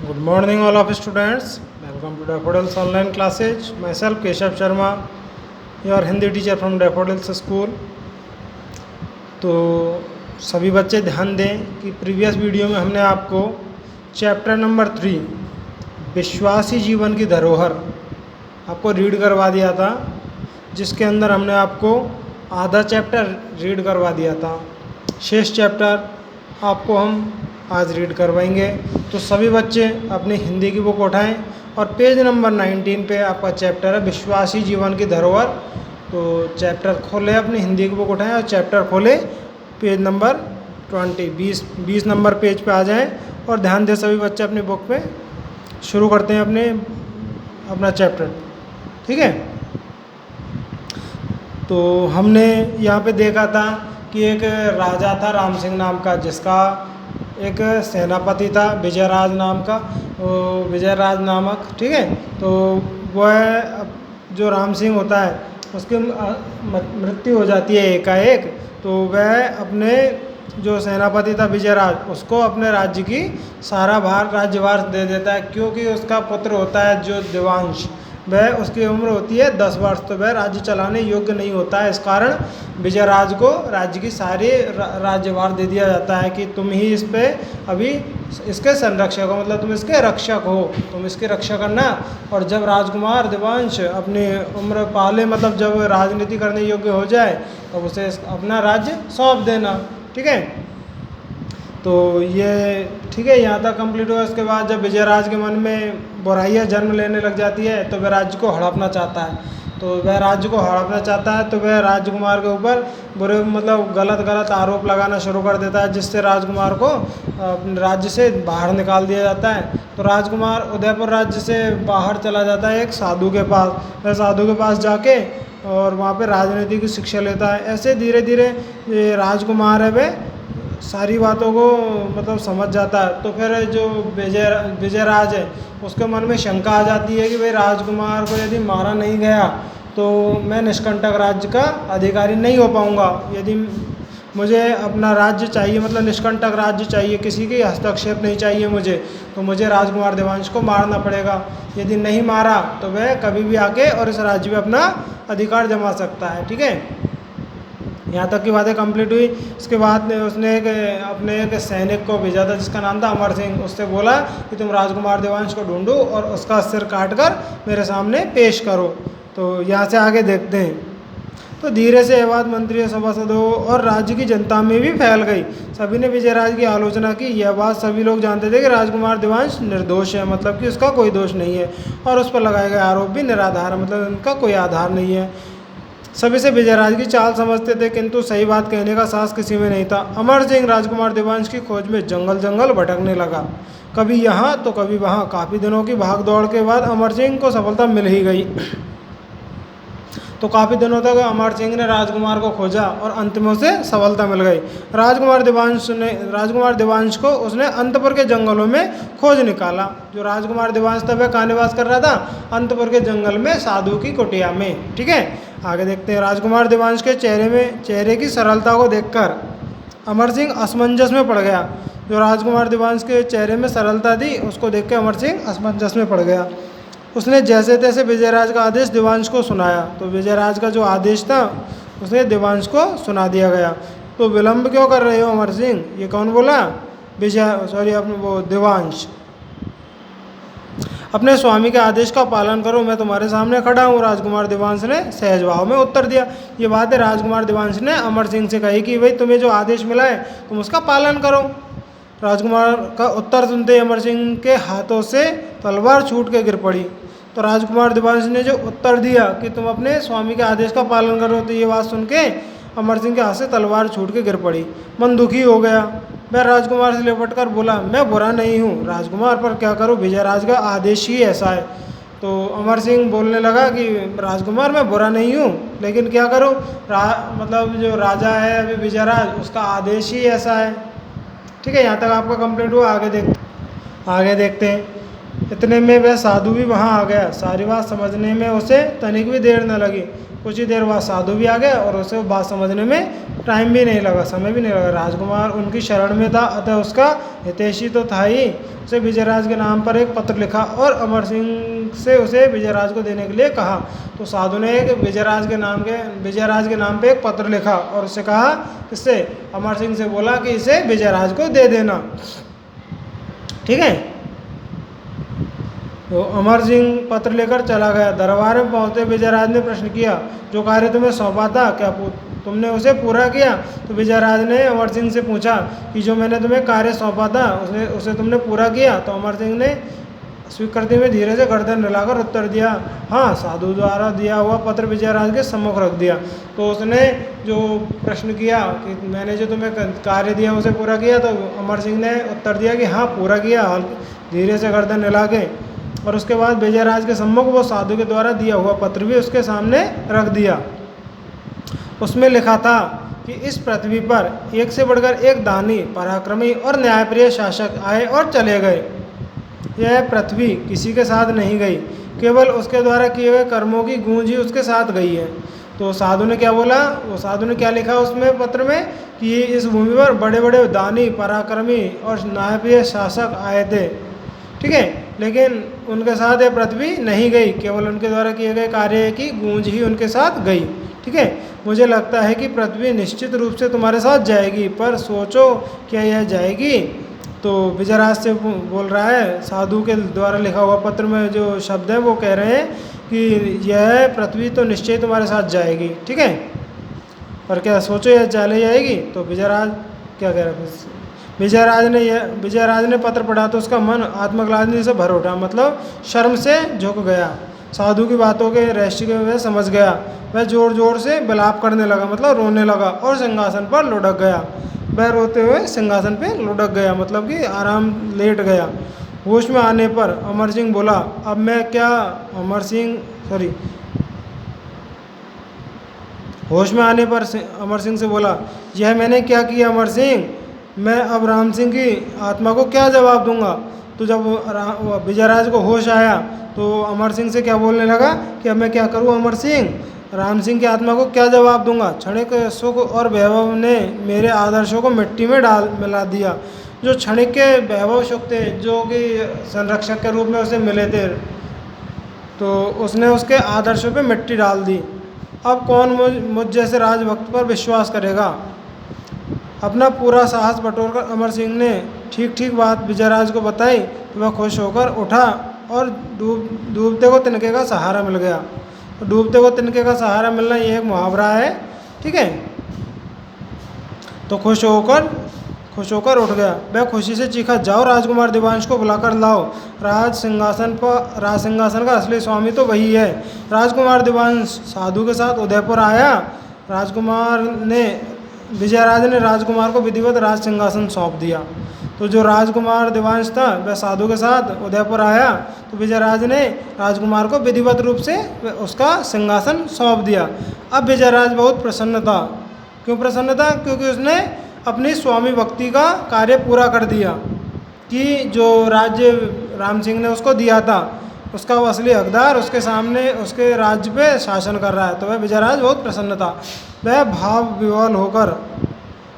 Good morning, all of students. Welcome to Daffodils online classes. Myself, Keshav Sharma, your Hindi teacher from Daffodils School. तो सभी बच्चे ध्यान दें कि previous video में हमने आपको चैप्टर नंबर 3 विश्वासी जीवन की धरोहर आपको रीड करवा दिया था, जिसके अंदर हमने आपको आधा चैप्टर रीड करवा दिया था। शेष चैप्टर आपको हम आज रीड करवाएंगे। तो सभी बच्चे अपनी हिंदी की बुक उठाएं और पेज नंबर 19 पे आपका चैप्टर है विश्वासी जीवन की धरोहर। तो चैप्टर खोले, अपनी हिंदी की बुक उठाएं और चैप्टर खोले पेज नंबर 20 नंबर पेज पे आ जाएं और ध्यान दें सभी बच्चे अपनी बुक पे। शुरू करते हैं अपना चैप्टर, ठीक है। तो हमने यहाँ पे देखा था कि एक राजा था राम सिंह नाम का, जिसका एक सेनापति था विजयराज नाम का, विजयराज नामक, ठीक है। तो वह जो राम सिंह होता है उसकी मृत्यु हो जाती है एकाएक। तो वह अपने जो सेनापति था विजयराज, उसको अपने राज्य की सारा राज्यभार दे देता है, क्योंकि उसका पुत्र होता है जो देवांश, वह उसकी उम्र होती है 10 वर्ष, तो वह राज्य चलाने योग्य नहीं होता है। इस कारण विजयराज को राज्य की सारी राज्यभार दे दिया जाता है कि तुम ही इस पे अभी इसके संरक्षक हो, मतलब तुम इसके रक्षक हो, तुम इसकी रक्षा करना। और जब राजकुमार देवांश अपनी उम्र पाले, मतलब जब राजनीति करने योग्य हो जाए, तब तो उसे अपना राज्य सौंप देना, ठीक है। तो ये ठीक है, यहाँ तक कंप्लीट हुआ। उसके बाद जब विजयराज के मन में बुराइयाँ जन्म लेने लग जाती है, तो वह राज्य को हड़पना चाहता है। तो वह राज्य को हड़पना चाहता है तो वह राजकुमार के ऊपर बुरे, मतलब गलत आरोप लगाना शुरू कर देता है, जिससे राजकुमार को अपने राज्य से बाहर निकाल दिया जाता है। तो राजकुमार उदयपुर राज्य से बाहर चला जाता है एक साधु के पास। वह साधु के पास जाके और वहाँ पे राजनीति की शिक्षा लेता है। ऐसे धीरे धीरे ये राजकुमार है वह सारी बातों को मतलब समझ जाता है। तो फिर जो विजयराज है उसके मन में शंका आ जाती है कि भाई राजकुमार को यदि मारा नहीं गया तो मैं निष्कंटक राज्य का अधिकारी नहीं हो पाऊँगा। यदि मुझे अपना राज्य चाहिए, मतलब निष्कंटक राज्य चाहिए, किसी के हस्तक्षेप नहीं चाहिए मुझे, तो मुझे राजकुमार देवांश को मारना पड़ेगा। यदि नहीं मारा तो वह कभी भी आके और इस राज्य में अपना अधिकार जमा सकता है, ठीक है। यहाँ तक की बातें कंप्लीट हुई। इसके बाद उसने अपने एक सैनिक को भेजा था जिसका नाम था अमर सिंह। उससे बोला कि तुम राजकुमार देवांश को ढूंढो और उसका सिर काट कर मेरे सामने पेश करो। तो यहाँ से आगे देखते हैं। तो धीरे से यह बात मंत्रियों, सभासदों और राज्य की जनता में भी फैल गई। सभी ने विजयराज की आलोचना की। यह बात सभी लोग जानते थे कि राजकुमार देवांश निर्दोष है, मतलब कि उसका कोई दोष नहीं है, और उस पर लगाए गए आरोप भी निराधार है, मतलब उनका कोई आधार नहीं है। सभी से विजयराज की चाल समझते थे, किंतु सही बात कहने का साहस किसी में नहीं था। अमर सिंह राजकुमार देवांश की खोज में जंगल भटकने लगा, कभी यहाँ तो कभी वहाँ। काफ़ी दिनों की भाग दौड़ के बाद अमर सिंह को सफलता मिल ही गई। तो काफ़ी दिनों तक अमर सिंह ने राजकुमार को खोजा और अंत में उसे सफलता मिल गई। राजकुमार देवांश को उसने अंतपुर के जंगलों में खोज निकाला। जो राजकुमार देवांश था वह कहाँ निवास कर रहा था? अंतपुर के जंगल में साधु की कुटिया में, ठीक है। आगे देखते हैं। राजकुमार देवांश के चेहरे की सरलता को देखकर अमर सिंह असमंजस में पड़ गया। जो राजकुमार देवांश के चेहरे में सरलता थी उसको देख के अमर सिंह असमंजस में पड़ गया। उसने जैसे तैसे विजयराज का आदेश देवांश को सुनाया। तो विजयराज का जो आदेश था उसने देवांश को सुना दिया गया। तो विलंब क्यों कर रहे हो अमर सिंह? ये कौन बोला? देवांश। अपने स्वामी के आदेश का पालन करो, मैं तुम्हारे सामने खड़ा हूँ, राजकुमार देवांश ने सहज भाव में उत्तर दिया। ये बात है राजकुमार देवांश ने अमर सिंह से कही कि भाई तुम्हें जो आदेश मिला है तुम उसका पालन करो। राजकुमार का उत्तर सुनते अमर सिंह के हाथों से तलवार छूट के गिर पड़ी। तो राजकुमार देवांश ने जो उत्तर दिया कि तुम अपने स्वामी के आदेश का पालन करो, तो ये बात सुन के अमर सिंह के हाथ से तलवार छूट के गिर पड़ी। मन दुखी हो गया। वह राजकुमार से लिपट कर बोला, मैं बुरा नहीं हूँ राजकुमार, पर क्या करूँ, विजयराज का आदेश ही ऐसा है। तो अमर सिंह बोलने लगा कि राजकुमार मैं बुरा नहीं हूँ, लेकिन क्या करूँ, मतलब जो राजा है अभी विजयराज, उसका आदेश ही ऐसा है, ठीक है। यहाँ तक आपका कंप्लीट हुआ। आगे देखते हैं। इतने में वह साधु भी वहाँ आ गया। सारी बात समझने में उसे तनिक भी देर न लगी। कुछ ही देर बाद साधु भी आ गया और उसे बात समझने में टाइम भी नहीं लगा, समय भी नहीं लगा। राजकुमार उनकी शरण में था, अतः उसका हितैषी तो था ही। उसे विजयराज के नाम पर एक पत्र लिखा और अमर सिंह से उसे विजयराज को देने के लिए कहा। तो साधु ने एक विजयराज के नाम पे एक पत्र लिखा और उससे कहा, किससे? अमर सिंह से बोला कि इसे विजयराज को दे देना। ठीक है, तो अमर सिंह पत्र लेकर चला गया। दरबार में पहुंचते विजयराज ने प्रश्न किया, जो कार्य तुम्हें सौंपा था क्या तुमने उसे पूरा किया? तो विजयराज ने अमर सिंह से पूछा कि जो मैंने तुम्हें कार्य सौंपा था उसे तुमने पूरा किया? तो अमर सिंह ने स्वीकृति में धीरे से गर्दन हिलाकर उत्तर दिया, हाँ। साधु द्वारा दिया हुआ पत्र विजयराज के सम्मुख रख दिया। तो उसने जो प्रश्न किया कि मैंने जो तुम्हें कार्य दिया उसे पूरा किया, तो अमर सिंह ने उत्तर दिया कि हाँ पूरा किया, धीरे से गर्दन हिला के। और उसके बाद विजयराज के सम्मुख वो साधु के द्वारा दिया हुआ पत्र भी उसके सामने रख दिया। उसमें लिखा था कि इस पृथ्वी पर एक से बढ़कर एक दानी, पराक्रमी और न्यायप्रिय शासक आए और चले गए। यह पृथ्वी किसी के साथ नहीं गई, केवल उसके द्वारा किए गए कर्मों की गूंज ही उसके साथ गई है। तो साधु ने क्या बोला, वो साधु ने क्या लिखा उसमें पत्र में कि इस भूमि पर बड़े बड़े दानी, पराक्रमी और न्यायप्रिय शासक आए थे, ठीक है, लेकिन उनके साथ यह पृथ्वी नहीं गई, केवल उनके द्वारा किए गए कार्य की गूंज ही उनके साथ गई। ठीक है, मुझे लगता है कि पृथ्वी निश्चित रूप से तुम्हारे साथ जाएगी, पर सोचो क्या यह जाएगी? तो विजयराज से बोल रहा है, साधु के द्वारा लिखा हुआ पत्र में जो शब्द है वो कह रहे हैं कि यह पृथ्वी तो निश्चय तुम्हारे साथ जाएगी। ठीक है, पर क्या सोचो यह चले जाएगी? तो विजयराज क्या कह रहा है? विजयराज ने पत्र पढ़ा तो उसका मन आत्मग्लानि से भर उठा, मतलब शर्म से झुक गया। साधु की बातों के रहस्य के वह समझ गया। वह जोर जोर से विलाप करने लगा, मतलब रोने लगा और सिंहासन पर लुढ़क गया। वह रोते हुए सिंहासन पे लुढ़क गया, मतलब कि आराम लेट गया। होश में आने पर अमर सिंह बोला, अब मैं क्या? होश में आने पर अमर सिंह से बोला, यह मैंने क्या किया अमर सिंह? मैं अब राम सिंह की आत्मा को क्या जवाब दूंगा? तो जब विजयराज को होश आया तो अमर सिंह से क्या बोलने लगा कि अब मैं क्या करूं अमर सिंह? राम सिंह की आत्मा को क्या जवाब दूंगा? क्षणिक सुख और वैभव ने मेरे आदर्शों को मिट्टी में मिला दिया। जो क्षणिक के वैभव सुख थे, जो कि संरक्षक के रूप में उसे मिले थे, तो उसने उसके आदर्शों पे मिट्टी डाल दी। अब कौन मुझ जैसे राजभक्त पर विश्वास करेगा? अपना पूरा साहस बटोरकर अमर सिंह ने ठीक ठीक बात विजयराज को बताई तो वह खुश होकर उठा और डूबते को तिनके का सहारा मिल गया। तो डूबते को तिनके का सहारा मिलना ये एक मुहावरा है, ठीक है। तो खुश होकर उठ गया। वह खुशी से चीखा, जाओ राजकुमार दिवांश को बुलाकर लाओ। राज सिंहासन का असली स्वामी तो वही है। राजकुमार दिवांश साधु के साथ उदयपुर आया। विजयराज ने राजकुमार को विधिवत राज सिंहासन सौंप दिया। तो जो राजकुमार दिवांश था वह साधु के साथ उदयपुर आया, तो विजयराज ने राजकुमार को विधिवत रूप से उसका सिंहासन सौंप दिया। अब विजयराज बहुत प्रसन्न था। क्यों प्रसन्न था? क्योंकि उसने अपनी स्वामी भक्ति का कार्य पूरा कर दिया कि जो राज्य राम सिंह ने उसको दिया था, उसका वो असली हकदार उसके सामने उसके राज्य पे शासन कर रहा है। तो वह विजयराज बहुत प्रसन्न था। वह भाव विह्वल होकर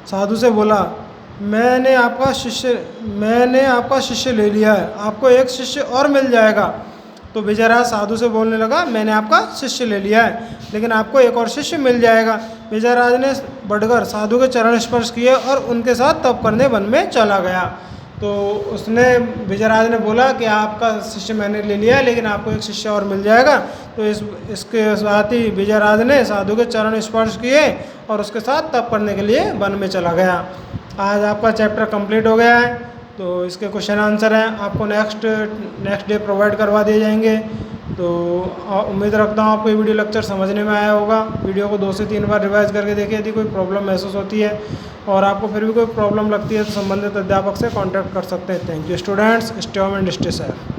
साधु से बोला, मैंने आपका शिष्य ले लिया है, आपको एक शिष्य और मिल जाएगा। तो विजयराज साधु से बोलने लगा, मैंने आपका शिष्य ले लिया है, लेकिन आपको एक और शिष्य मिल जाएगा। विजयराज ने बढ़कर साधु के चरण स्पर्श किए और उनके साथ तप करने वन में चला गया। तो विजयराज ने बोला कि आपका शिष्य मैंने ले लिया है, लेकिन आपको एक शिष्य और मिल जाएगा। तो इसके साथ ही विजयराज ने साधु के चरण स्पर्श किए और उसके साथ तप करने के लिए वन में चला गया। आज आपका चैप्टर कंप्लीट हो गया है। तो इसके क्वेश्चन आंसर हैं आपको नेक्स्ट डे प्रोवाइड करवा दिए जाएंगे। तो उम्मीद रखता हूँ आपको ये वीडियो लेक्चर समझने में आया होगा। वीडियो को 2 से 3 बार रिवाइज करके देखिए। यदि कोई प्रॉब्लम महसूस होती है और आपको फिर भी कोई प्रॉब्लम लगती है तो संबंधित अध्यापक से कॉन्टैक्ट कर सकते हैं। Thank you students, stay home and stay safe.